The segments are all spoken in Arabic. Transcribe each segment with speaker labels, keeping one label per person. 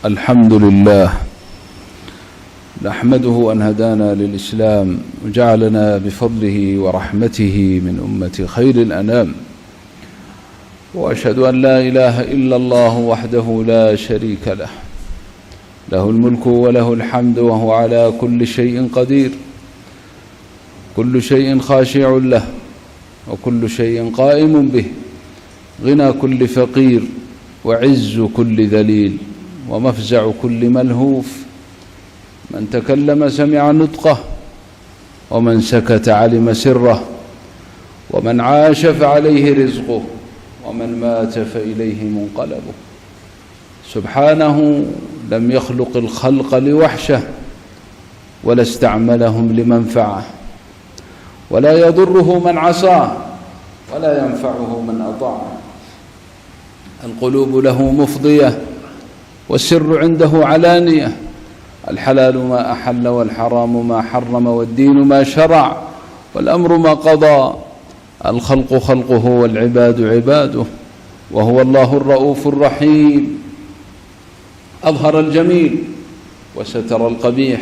Speaker 1: الحمد لله نحمده أن هدانا للإسلام وجعلنا بفضله ورحمته من أمة خير الأنام، وأشهد أن لا إله إلا الله وحده لا شريك له، له الملك وله الحمد وهو على كل شيء قدير، كل شيء خاشع له وكل شيء قائم به، غنى كل فقير وعز كل ذليل ومفزع كل ملهوف، من تكلم سمع نطقه ومن سكت علم سره، ومن عاش فعليه رزقه ومن مات فإليه منقلبه. سبحانه لم يخلق الخلق لوحشه ولا استعملهم لمنفعه، ولا يضره من عصاه ولا ينفعه من أطاعه. القلوب له مفضية والسر عنده علانية، الحلال ما أحل والحرام ما حرم والدين ما شرع والأمر ما قضى، الخلق خلقه والعباد عباده، وهو الله الرؤوف الرحيم. أظهر الجميل وستر القبيح،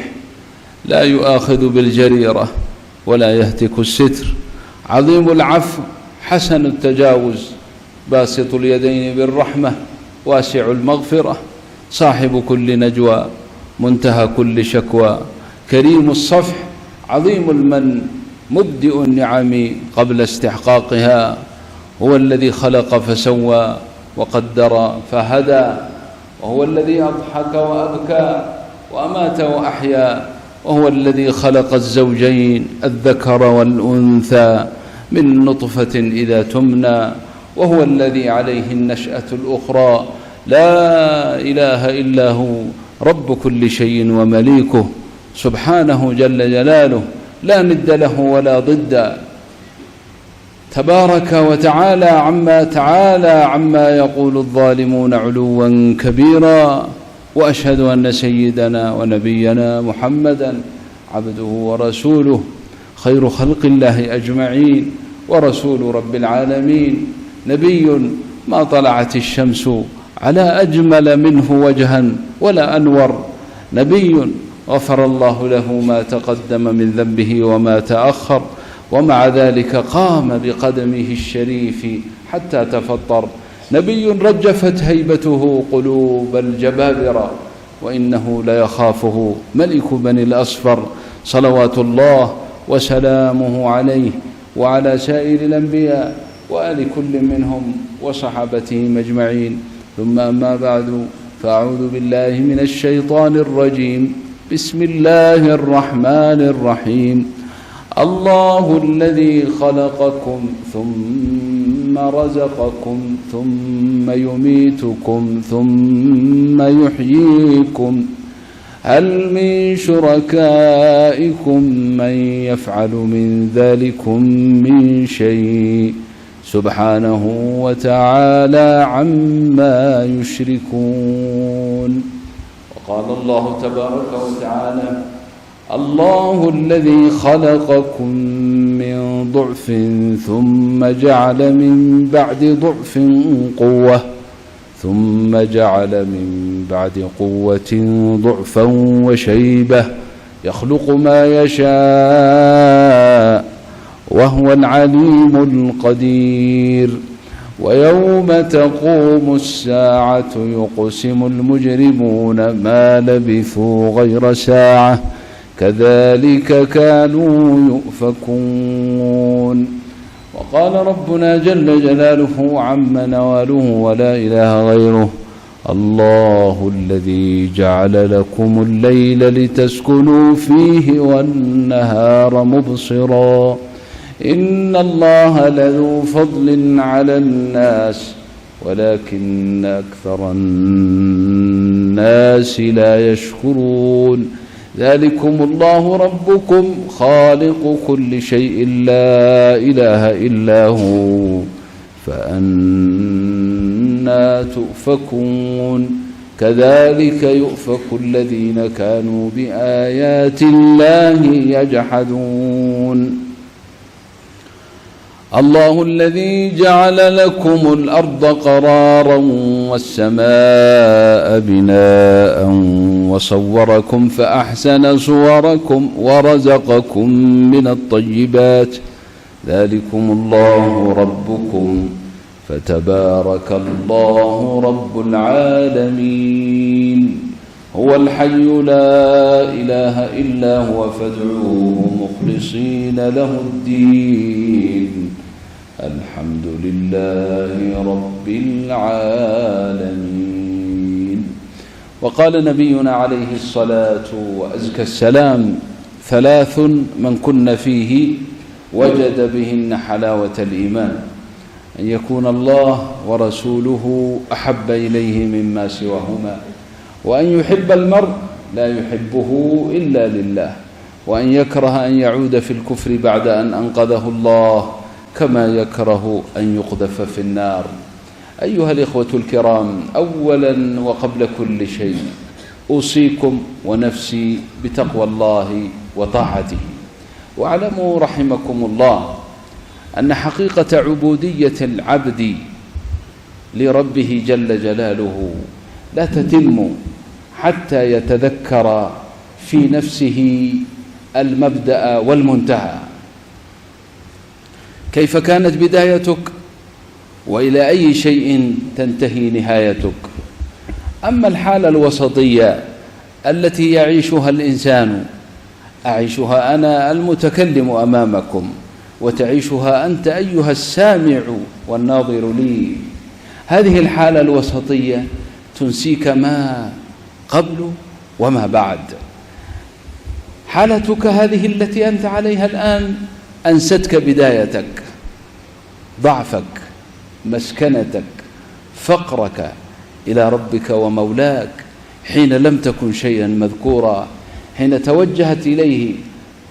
Speaker 1: لا يؤاخذ بالجريرة ولا يهتك الستر، عظيم العفو حسن التجاوز، باسط اليدين بالرحمة واسع المغفرة، صاحب كل نجوى منتهى كل شكوى، كريم الصفح عظيم المن، مبدئ النعم قبل استحقاقها، هو الذي خلق فسوى وقدر فهدى، وهو الذي أضحك وأبكى وأمات وأحيا، وهو الذي خلق الزوجين الذكر والأنثى من نطفة إذا تمنى، وهو الذي عليه النشأة الأخرى، لا إله إلا هو رب كل شيء ومليكه، سبحانه جل جلاله لا ند له ولا ضد، تبارك وتعالى عما يقول الظالمون علوا كبيرا. وأشهد أن سيدنا ونبينا محمدا عبده ورسوله، خير خلق الله أجمعين ورسول رب العالمين، نبي ما طلعت الشمس على أجمل منه وجها ولا أنور، نبي غفر الله له ما تقدم من ذنبه وما تأخر، ومع ذلك قام بقدمه الشريف حتى تفطر، نبي رجفت هيبته قلوب الجبابرة، وإنه ليخافه ملك بني الأصفر، صلوات الله وسلامه عليه وعلى سائر الأنبياء وآل كل منهم وصحابتهم أجمعين. ثم أما بعد، فأعوذ بالله من الشيطان الرجيم، بسم الله الرحمن الرحيم. الله الذي خلقكم ثم رزقكم ثم يميتكم ثم يحييكم، هل من شركائكم من يفعل من ذلكم من شيء، سبحانه وتعالى عما يشركون. وقال الله تبارك وتعالى: الله الذي خلقكم من ضعف ثم جعل من بعد ضعف قوة ثم جعل من بعد قوة ضعفا وشيبة، يخلق ما يشاء وهو العليم القدير. ويوم تقوم الساعة يقسم المجرمون ما لبثوا غير ساعة كذلك كانوا يؤفكون. وقال ربنا جل جلاله عم نواله ولا إله غيره: الله الذي جعل لكم الليل لتسكنوا فيه والنهار مبصرا، إن الله لذو فضل على الناس ولكن أكثر الناس لا يشكرون. ذلكم الله ربكم خالق كل شيء لا إله إلا هو فأنى تؤفكون. كذلك يؤفك الذين كانوا بآيات الله يجحدون. الله الذي جعل لكم الأرض قرارا والسماء بناء وصوركم فأحسن صوركم ورزقكم من الطيبات ذلكم الله ربكم فتبارك الله رب العالمين هو الحي لا إله إلا هو فادعوه مخلصين له الدين الحمد لله رب العالمين. وقال نبينا عليه الصلاة وأزكى السلام: ثلاث من كن فيه وجد بهن حلاوة الإيمان: أن يكون الله ورسوله أحب إليه مما سواهما، وأن يحب المرء لا يحبه إلا لله، وأن يكره أن يعود في الكفر بعد أن أنقذه الله كما يكره أن يقذف في النار. أيها الإخوة الكرام، أولا وقبل كل شيء أوصيكم ونفسي بتقوى الله وطاعته. واعلموا رحمكم الله أن حقيقة عبودية العبد لربه جل جلاله لا تتم حتى يتذكر في نفسه المبدأ والمنتهى. كيف كانت بدايتك وإلى أي شيء تنتهي نهايتك؟ أما الحالة الوسطية التي يعيشها الإنسان أعيشها أنا المتكلم أمامكم، وتعيشها أنت أيها السامع والناظر لي. هذه الحالة الوسطية تنسيك ما قبل وما بعد. حالتك هذه التي أنت عليها الآن أنستك بدايتك، ضعفك، مسكنتك، فقرك إلى ربك ومولاك حين لم تكن شيئا مذكورا، حين توجهت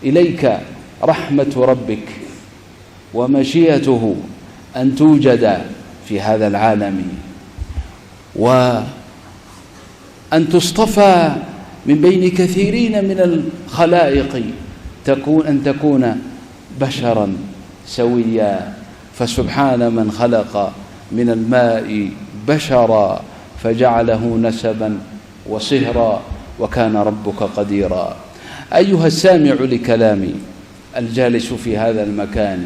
Speaker 1: إليك رحمة ربك ومشيئته أن توجد في هذا العالم، وأن تصطفى من بين كثيرين من الخلائق، أن تكون بشرا سويا. فسبحان من خلق من الماء بشرا فجعله نسبا وصهرا وكان ربك قديرا. أيها السامع لكلامي الجالس في هذا المكان،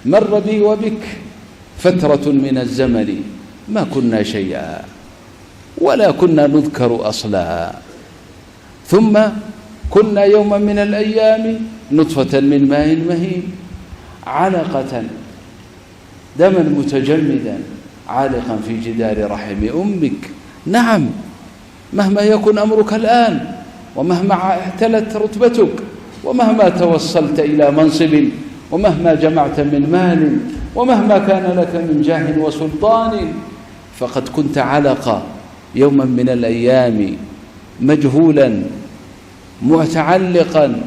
Speaker 1: مر بي وبك فترة من الزمن ما كنا شيئا ولا كنا نذكر أصلا، ثم كنا يوما من الأيام نطفة من ماء مهين، علقة دما متجمدا عالقا في جدار رحم أمك. نعم، مهما يكن أمرك الآن، ومهما اعتلت رتبتك، ومهما توصلت إلى منصب، ومهما جمعت من مال، ومهما كان لك من جاه وسلطان، فقد كنت علقة يوما من الأيام، مجهولا متعلقا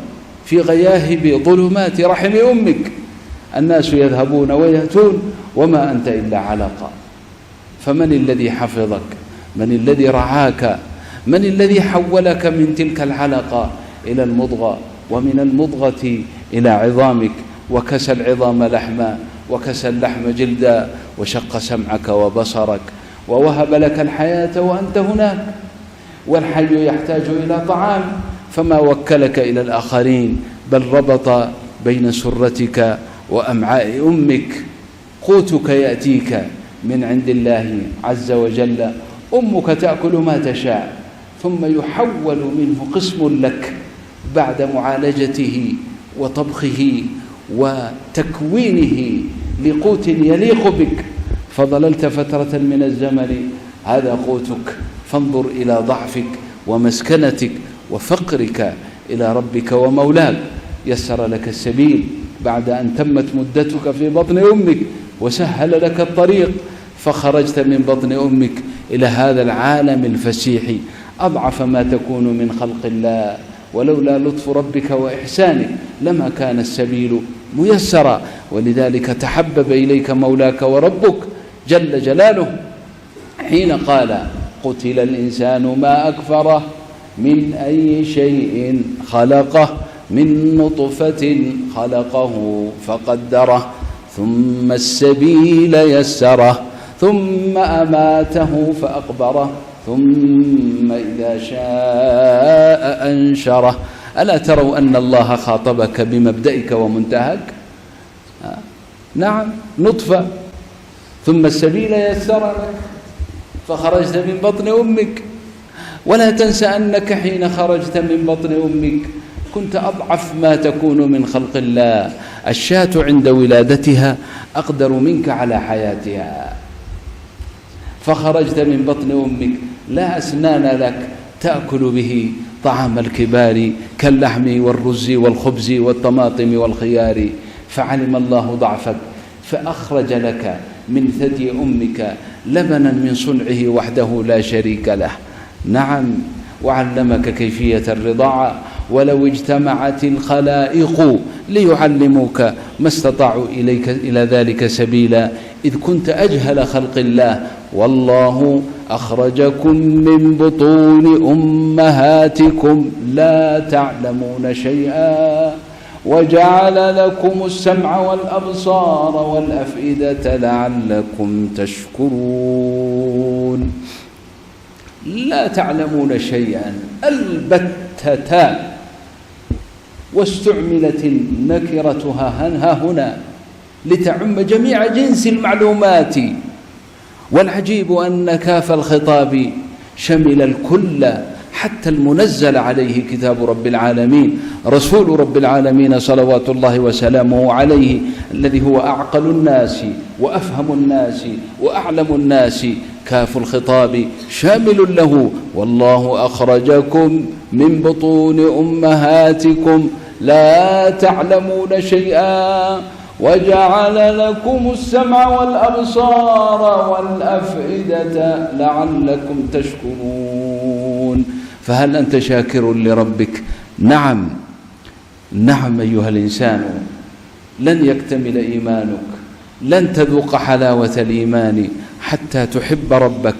Speaker 1: في غياهب ظلمات رحم أمك. الناس يذهبون ويأتون وما أنت إلا علقة. فمن الذي حفظك؟ من الذي رعاك؟ من الذي حولك من تلك العلقة إلى المضغة، ومن المضغة إلى عظامك، وكسى العظام لحما، وكسى اللحم جلدا، وشق سمعك وبصرك، ووهب لك الحياة وأنت هناك، والحي يحتاج إلى طعام فما وكلك إلى الآخرين، بل ربط بين سرتك وأمعاء أمك. قوتك يأتيك من عند الله عز وجل، أمك تأكل ما تشاء، ثم يحول منه قسم لك بعد معالجته وطبخه وتكوينه لقوت يليق بك، فظللت فترة من الزمن هذا قوتك. فانظر إلى ضعفك ومسكنتك وفقرك إلى ربك ومولاك. يسر لك السبيل بعد أن تمت مدتك في بطن أمك، وسهل لك الطريق، فخرجت من بطن أمك إلى هذا العالم الفسيح، أضعف ما تكون من خلق الله، ولولا لطف ربك وإحسانه لما كان السبيل ميسرا. ولذلك تحبب إليك مولاك وربك جل جلاله حين قال: قتل الإنسان ما أكفره من أي شيء خلقه من نطفة خلقه فقدره ثم السبيل يسره ثم أماته فأقبره ثم إذا شاء أنشره. ألا تروا أن الله خاطبك بمبدئك ومنتهك؟ نعم، نطفة ثم السبيل يسر لك فخرجت من بطن أمك. ولا تنسى أنك حين خرجت من بطن أمك كنت أضعف ما تكون من خلق الله. الشاة عند ولادتها أقدر منك على حياتها، فخرجت من بطن أمك لا أسنان لك تأكل به طعام الكبار كاللحم والرز والخبز والطماطم والخيار، فعلم الله ضعفك فأخرج لك من ثدي أمك لبنا من صنعه وحده لا شريك له. نعم، وعلمك كيفية الرضاعة. ولو اجتمعت الخلائق ليعلموك ما استطاعوا إلى ذلك سبيلا، إذ كنت أجهل خلق الله. والله أخرجكم من بطون أمهاتكم لا تعلمون شيئا وجعل لكم السمع والأبصار والأفئدة لعلكم تشكرون. لا تعلمون شيئا البتة، واستعملت النكرة ها هنا لتعم جميع جنس المعلومات. والعجيب أن كاف الخطاب شمل الكل، حتى المنزل عليه كتاب رب العالمين رسول رب العالمين صلوات الله وسلامه عليه، الذي هو أعقل الناس وأفهم الناس وأعلم الناس. كاف الخطاب شامل له. والله أخرجكم من بطون أمهاتكم لا تعلمون شيئا وجعل لكم السمع والأبصار والأفئدة لعلكم تشكرون. فهل أنت شاكر لربك؟ نعم نعم أيها الإنسان، لن يكتمل إيمانك، لن تذوق حلاوة الإيمان حتى تحب ربك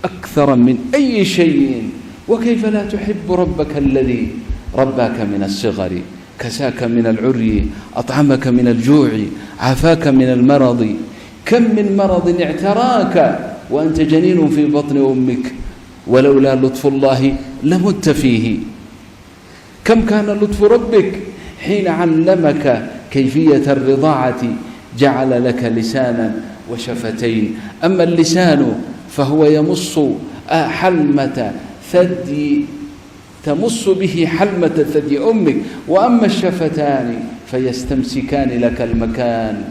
Speaker 1: أكثر من أي شيء. وكيف لا تحب ربك الذي رباك من الصغر، كساك من العري، أطعمك من الجوع، عافاك من المرض. كم من مرض اعتراك وأنت جنين في بطن أمك، ولولا لطف الله لمت فيه. كم كان لطف ربك حين علمك كيفية الرضاعة، جعل لك لسانا وشفتين. أما اللسان فهو يمص حلمة ثدي، تمص به حلمة ثدي أمك، وأما الشفتان فيستمسكان لك المكان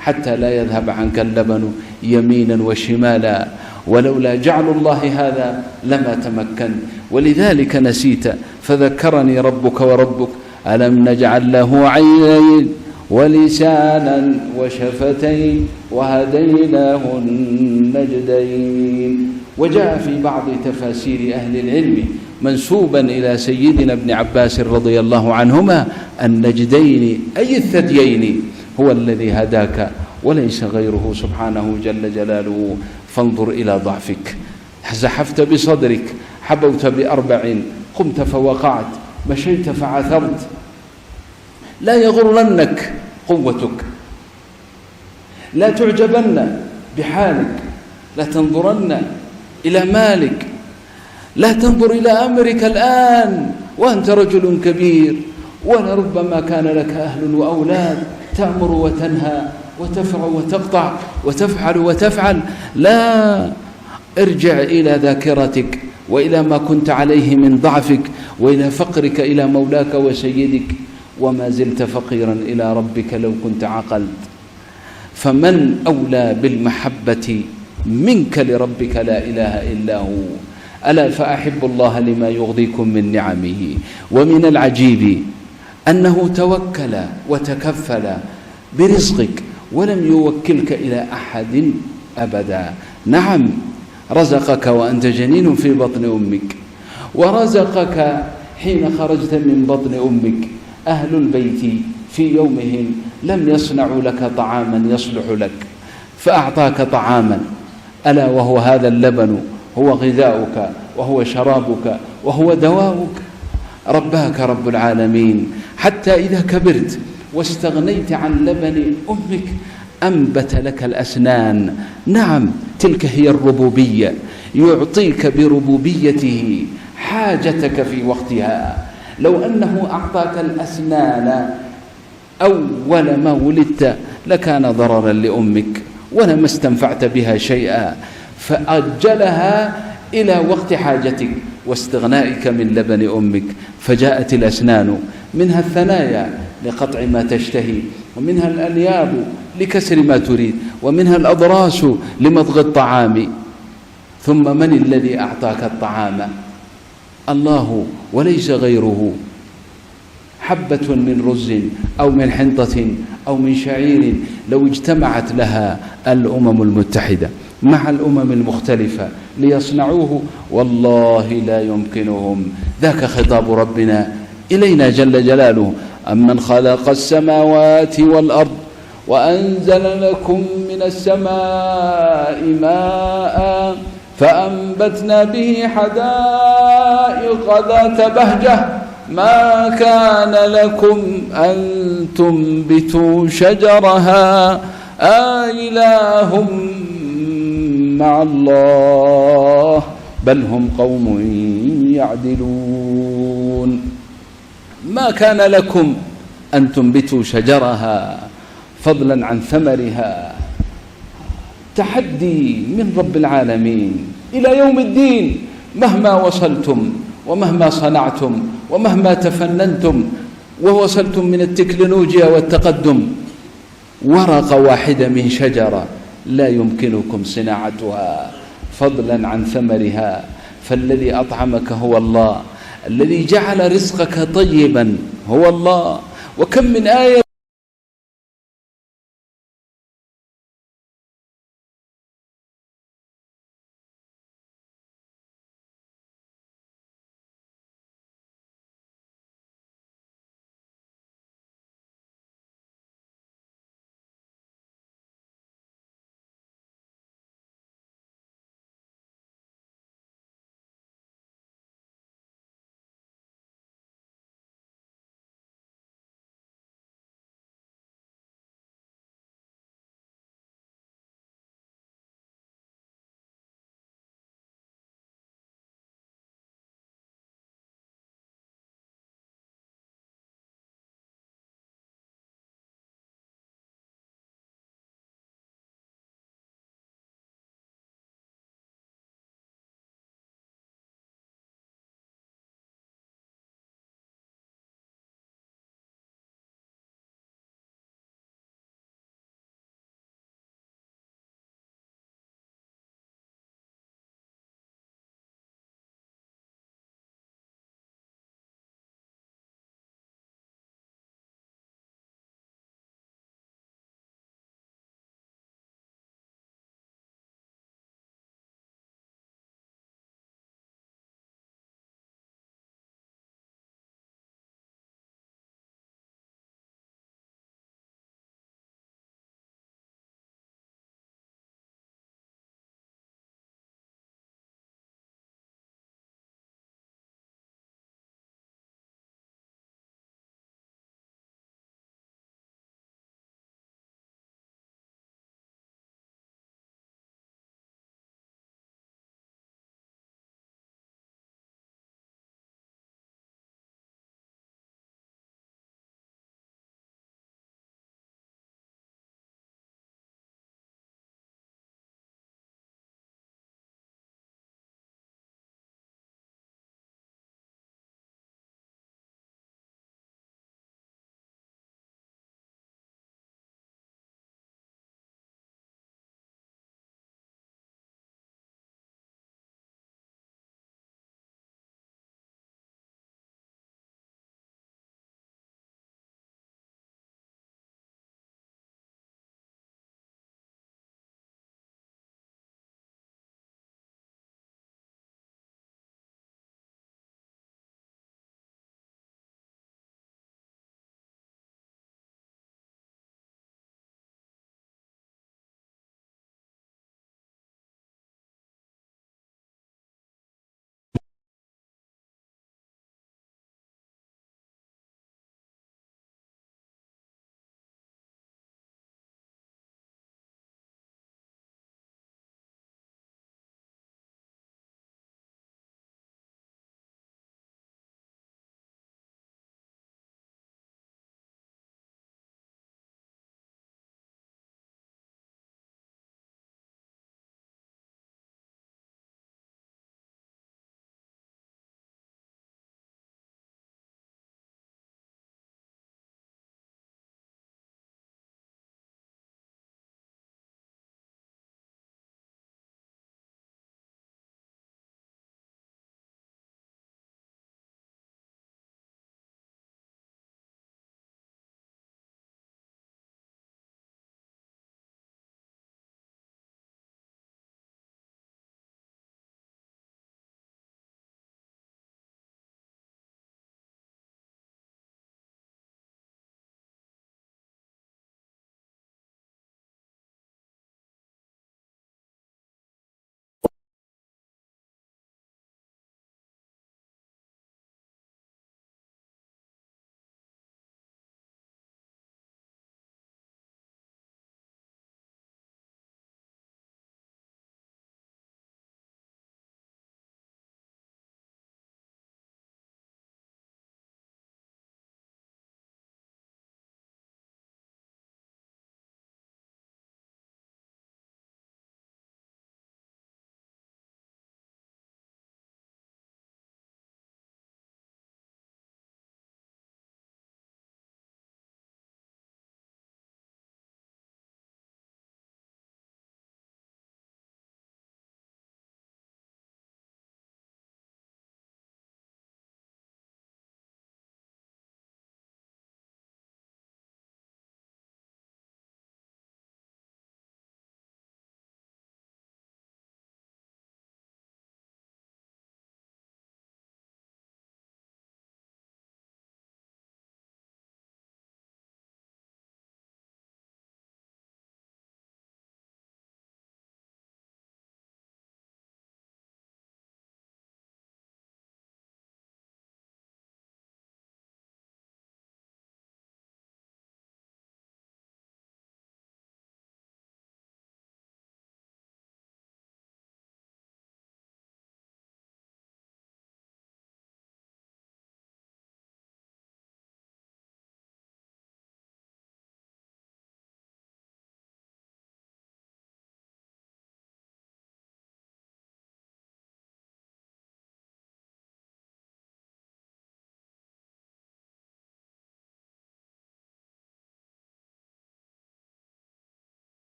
Speaker 1: حتى لا يذهب عنك اللبن يمينا وشمالا. ولولا جعل الله هذا لما تمكن. ولذلك نسيت فذكرني ربك وربك ألم نجعل له عينين ولسانا وشفتين وهديناه النجدين. وجاء في بعض تفاسير أهل العلم منسوبا إلى سيدنا ابن عباس رضي الله عنهما النجدين أي الثديين هو الذي هداك وليس غيره سبحانه جل جلاله. فانظر إلى ضعفك، زحفت بصدرك، حبوت بأربع، قمت فوقعت، مشيت فعثرت. لا يغرنك قوتك، لا تعجبن بحالك، لا تنظرن إلى مالك، لا تنظر إلى أمرك الآن وأنت رجل كبير، ولربما كان لك أهل وأولاد تأمر وتنهى وتفعل وتقطع وتفعل وتفعل. لا، ارجع إلى ذاكرتك وإلى ما كنت عليه من ضعفك وإلى فقرك إلى مولاك وسيدك. وما زلت فقيرا إلى ربك لو كنت عقلت. فمن أولى بالمحبة منك لربك لا إله إلا هو. ألا فأحب الله لما يغضيكم من نعمه. ومن العجيب أنه توكل وتكفل برزقك ولم يوكلك إلى أحد أبدا. نعم، رزقك وأنت جنين في بطن أمك، ورزقك حين خرجت من بطن أمك. أهل البيت في يومهم لم يصنعوا لك طعاما يصلح لك فأعطاك طعاما، ألا وهو هذا اللبن، هو غذاؤك وهو شرابك وهو دواؤك. رباك رب العالمين حتى إذا كبرت واستغنيت عن لبن أمك أنبت لك الأسنان. نعم، تلك هي الربوبية، يعطيك بربوبيته حاجتك في وقتها. لو أنه أعطاك الأسنان أول ما ولدت لكان ضررا لأمك ولما استنفعت بها شيئا، فأجلها إلى وقت حاجتك واستغنائك من لبن أمك. فجاءت الأسنان، منها الثنايا لقطع ما تشتهي، ومنها الأنياب لكسر ما تريد، ومنها الأضراس لمضغ الطعام. ثم من الذي أعطاك الطعام؟ الله وليس غيره. حبة من رز أو من حنطة أو من شعير لو اجتمعت لها الأمم المتحدة مع الأمم المختلفة ليصنعوه والله لا يمكنهم. ذاك خطاب ربنا إلينا جل جلاله: أمن خلق السماوات والأرض وأنزل لكم من السماء ماء فأنبتنا به حدائق ذات بهجة ما كان لكم أن تنبتوا شجرها آإله مع الله بل هم قوم يعدلون. ما كان لكم أن تنبتوا شجرها فضلا عن ثمرها. تحدي من رب العالمين إلى يوم الدين، مهما وصلتم ومهما صنعتم ومهما تفننتم ووصلتم من التكنولوجيا والتقدم، ورقة واحدة من شجرة لا يمكنكم صناعتها فضلا عن ثمرها. فالذي أطعمك هو الله، الذي جعل رزقك طيبا هو الله. وكم من آية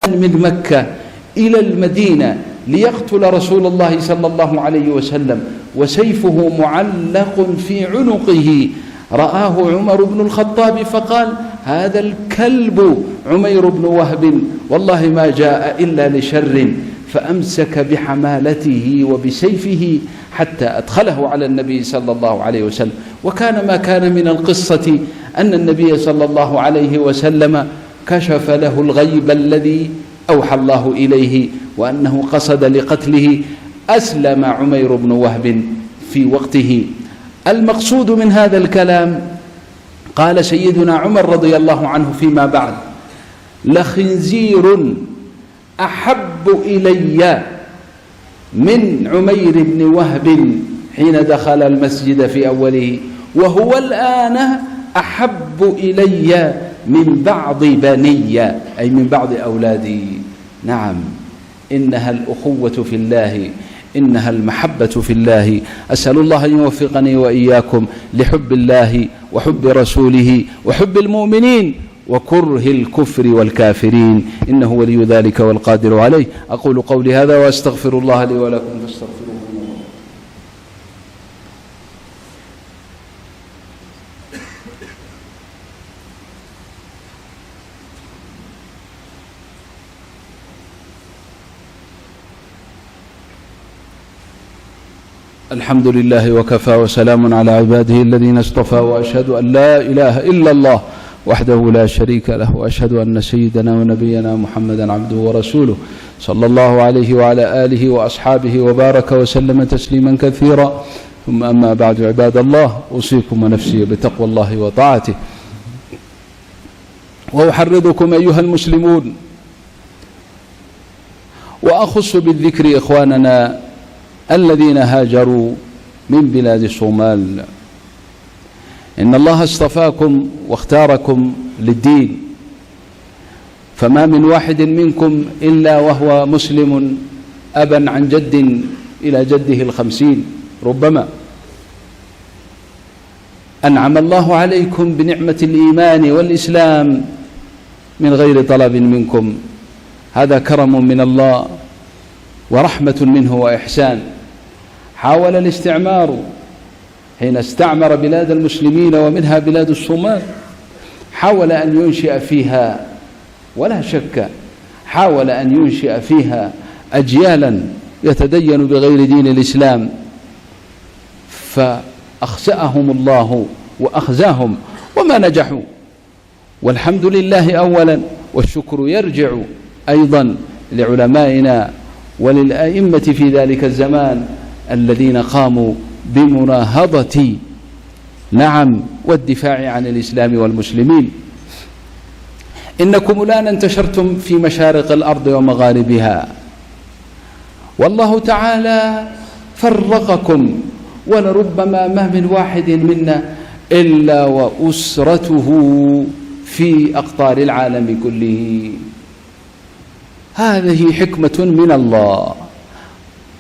Speaker 1: من مكة إلى المدينة ليقتل رسول الله صلى الله عليه وسلم وسيفه معلق في عنقه، رآه عمر بن الخطاب فقال: هذا الكلب عمير بن وهب والله ما جاء إلا لشر، فأمسك بحمالته وبسيفه حتى أدخله على النبي صلى الله عليه وسلم. وكان ما كان من القصة أن النبي صلى الله عليه وسلم كشف له الغيب الذي أوحى الله إليه وأنه قصد لقتله. أسلم عمير بن وهب في وقته. المقصود من هذا الكلام، قال سيدنا عمر رضي الله عنه فيما بعد: لخنزير أحب إلي من عمير بن وهب حين دخل المسجد في أوله، وهو الآن أحب إلي من بعض بني، أي من بعض أولادي. نعم، إنها الأخوة في الله، إنها المحبة في الله. أسأل الله أن يوفقني وإياكم لحب الله وحب رسوله وحب المؤمنين وكره الكفر والكافرين، إنه ولي ذلك والقادر عليه. أقول قولي هذا وأستغفر الله لي ولكم فاستغفروه. الحمد لله وكفى وسلام على عباده الذين اصطفى، وأشهد أن لا إله إلا الله وحده لا شريك له، وأشهد أن سيدنا ونبينا محمدا عبده ورسوله صلى الله عليه وعلى آله وأصحابه وبارك وسلم تسليما كثيرا. ثم أما بعد، عباد الله، أوصيكم ونفسي بتقوى الله وطاعته، وأحرضكم أيها المسلمون، وأخص بالذكر إخواننا الذين هاجروا من بلاد الصومال. إن الله اصطفاكم واختاركم للدين، فما من واحد منكم إلا وهو مسلم أبا عن جد إلى جده 50. ربما أنعم الله عليكم بنعمة الإيمان والإسلام من غير طلب منكم. هذا كرم من الله ورحمة منه وإحسان. حاول الاستعمار حين استعمر بلاد المسلمين ومنها بلاد الصومال، حاول أن ينشئ فيها، ولا شك حاول أن ينشئ فيها أجيالا يتدين بغير دين الإسلام، فأخسأهم الله وأخزاهم وما نجحوا. والحمد لله أولا، والشكر يرجع أيضا لعلمائنا وللأئمة في ذلك الزمان الذين قاموا بمناهضة والدفاع عن الإسلام والمسلمين. إنكم الآن انتشرتم في مشارق الأرض ومغاربها، والله تعالى فرقكم، ولربما ما من واحد منا إلا وأسرته في أقطار العالم كله. هذه حكمة من الله،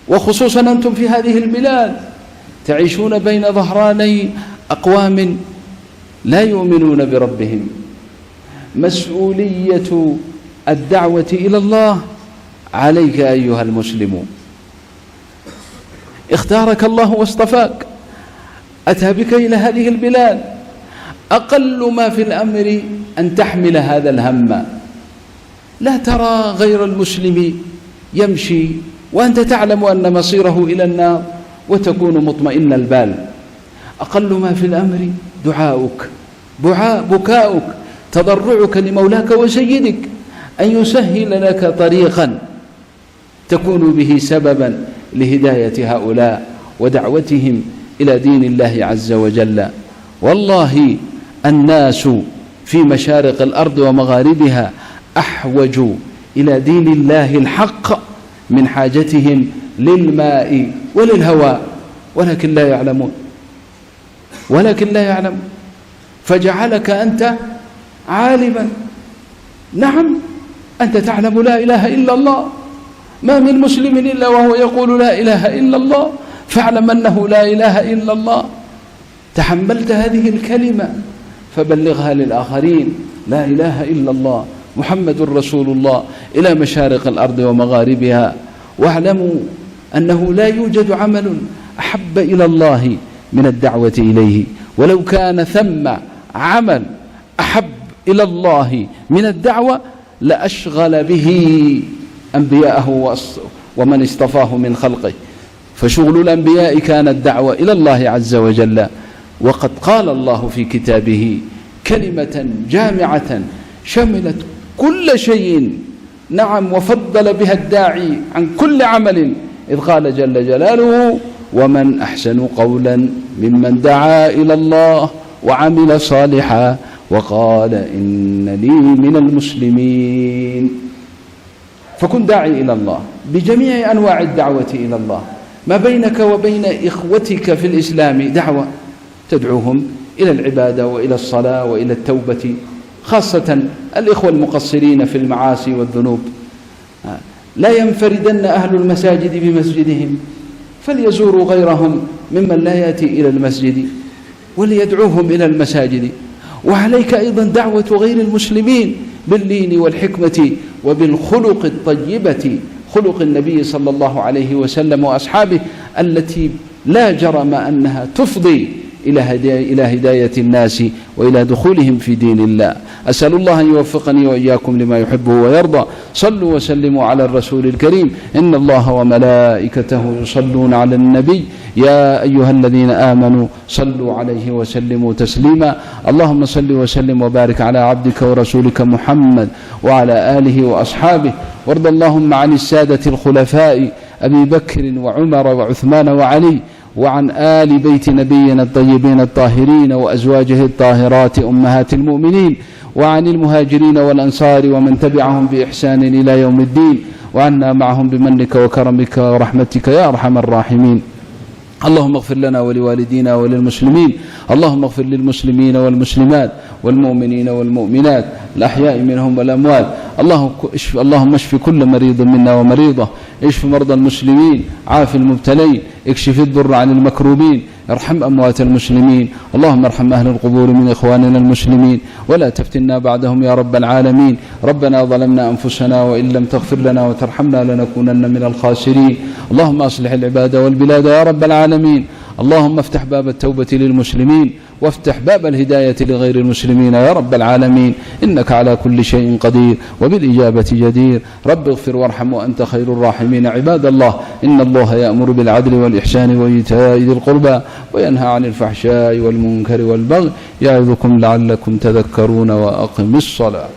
Speaker 1: وخصوصا أنتم في هذه البلاد تعيشون بين ظهراني أقوام لا يؤمنون بربهم. مسؤولية الدعوة إلى الله عليك أيها المسلم. اختارك الله واصطفاك، أتى بك إلى هذه البلاد، أقل ما في الأمر أن تحمل هذا الهم. لا ترى غير المسلم يمشي وأنت تعلم أن مصيره إلى النار وتكون مطمئن البال. أقل ما في الأمر دعاؤك، بكاؤك، تضرعك لمولاك وسيدك أن يسهل لك طريقا تكون به سببا لهداية هؤلاء ودعوتهم إلى دين الله عز وجل. والله الناس في مشارق الأرض ومغاربها أحوج إلى دين الله الحق من حاجتهم للماء وللهواء، ولكن لا يعلمون، فجعلك أنت عالما. نعم، أنت تعلم لا إله إلا الله، ما من مسلم إلا وهو يقول لا إله إلا الله، فاعلم أنه لا إله إلا الله. تحملت هذه الكلمة فبلغها للآخرين، لا إله إلا الله محمد رسول الله إلى مشارق الأرض ومغاربها. واعلموا أنه لا يوجد عمل أحب إلى الله من الدعوة إليه، ولو كان ثم عمل أحب إلى الله من الدعوة لأشغل به أنبياءه ومن اصطفاه من خلقه. فشغل الأنبياء كان الدعوة إلى الله عز وجل. وقد قال الله في كتابه كلمة جامعة شملت كل شيء، نعم، وفضل بها الداعي عن كل عمل، إذ قال جل جلاله: ومن أحسن قولا ممن دعا إلى الله وعمل صالحا وقال إنني من المسلمين. فكن داعي إلى الله بجميع أنواع الدعوة إلى الله. ما بينك وبين إخوتك في الإسلام دعوة، تدعوهم إلى العبادة وإلى الصلاة وإلى التوبة، خاصة الإخوة المقصرين في المعاصي والذنوب. لا ينفردن أهل المساجد بمسجدهم، فليزوروا غيرهم ممن لا يأتي إلى المسجد وليدعوهم إلى المساجد. وعليك أيضا دعوة غير المسلمين باللين والحكمة وبالخلق الطيبة، خلق النبي صلى الله عليه وسلم وأصحابه، التي لا جرم أنها تفضي إلى هداية الناس وإلى دخولهم في دين الله. أسأل الله أن يوفقني وإياكم لما يحبه ويرضى. صلوا وسلموا على الرسول الكريم. إن الله وملائكته يصلون على النبي يا أيها الذين آمنوا صلوا عليه وسلموا تسليما. اللهم صل وسلم وبارك على عبدك ورسولك محمد وعلى آله وأصحابه. وارض اللهم عن السادة الخلفاء أبي بكر وعمر وعثمان وعلي، وعن آل بيت نبينا الطيبين الطاهرين وأزواجه الطاهرات أمهات المؤمنين، وعن المهاجرين والأنصار ومن تبعهم بإحسان إلى يوم الدين، وعنا معهم بمنك وكرمك ورحمتك يا أرحم الراحمين. اللهم اغفر لنا ولوالدينا وللمسلمين. اللهم اغفر للمسلمين والمسلمات والمؤمنين والمؤمنات الأحياء منهم والأموات. اللهم اشف كل مريض منا ومريضة، اشف مرضى المسلمين، عاف المبتلين، اكشف الضر عن المكروبين، ارحم أموات المسلمين. اللهم ارحم أهل القبور من إخواننا المسلمين ولا تفتنا بعدهم يا رب العالمين. ربنا ظلمنا أنفسنا وإن لم تغفر لنا وترحمنا لنكونن من الخاسرين. اللهم أصلح العباد والبلاد يا رب العالمين. اللهم افتح باب التوبة للمسلمين وافتح باب الهداية لغير المسلمين يا رب العالمين. إنك على كل شيء قدير وبالإجابة جدير. رب اغفر وارحم وأنت خير الراحمين. عباد الله، إن الله يأمر بالعدل والإحسان وإيتاء ذي القربى وينهى عن الفحشاء والمنكر والبغي يعظكم لعلكم تذكرون. وأقم الصلاة.